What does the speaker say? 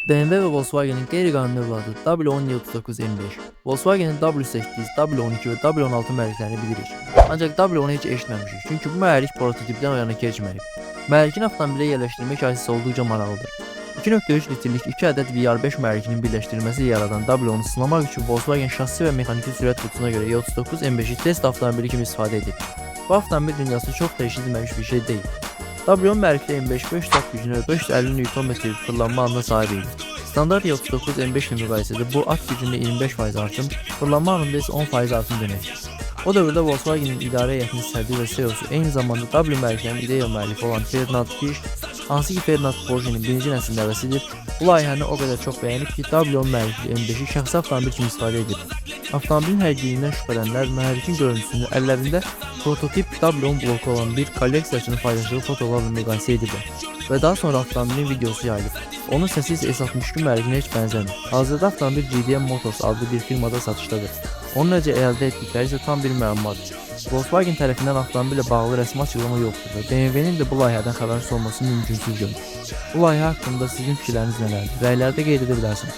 BMW ve Volkswagen'in qeyri-qanuni övladı W10-39M5, Volkswagen'in W8, W12 ve W16 mühərriklərini bilirik. Ancaq W10'u heç eşitməmişik, çünki bu mühərrik prototipdən o yana keçməyib. Mühərrikin avtomobilə yerləşdirmə hikayəsi olduqca maraqlıdır. 2.3 litrlik 2 ədəd VR5 mühərrikinin birləşdirilməsi yaradan W10'u sınamaq üçün Volkswagen şassi və mexaniki sürət kutusuna görə E39M5'i test avtomobili kimi istifadə edib. Bu avtomobil dünyasında çox da eşidilməmiş bir şey deyil. W10 mühərrikli M5 500 at gücünə və 550 Nm fırlanma anına sahib idi. Standart E39 M5 ilə müqayisədə bu at gücündə 25% artım, fırlanma anında isə 10% artım deməkdir. O dövrdə Volkswagen'in idarə heyətinin sədri və CEO-su eyni zamanda W mühərriklərinin ideya müəllifi olan Ferdinand Piëch, hansı ki Ferdinand Porsche'nin birinci nəsil nəvəsidir, bu layihəni o qədər çox bəyənib ki, W10 mühərrikli M5'i şəxsi avtomobil kimi istifadə edib. Avtomobilin həqiqiliyindən şübhələnənlər mühərrikin görüntüsünü əllərində prototip W10 bloku olan bir kolleksiyaçının paylaşdığı fotolarla müqayisə ediblər və daha sonra avtomobilin videosu yayılıb. Onun səsi isə S62 mühərrikinə heç bənzəmir. Hazırda avtomobil GDM Motors adlı bir firmada satışdadır. Onun necə əldə etdikləri isə tam bir müəmmadır. Volkswagen tərəfindən avtomobillə bağlı rəsmi açıqlama yoxdur və BMW-nin də bu layihədən xəbərsiz olması mümkünsüz görünür. Bu layihə haqqında sizin fikirləriniz nələrdir? Rəylərdə qeyd edə bilərsiniz.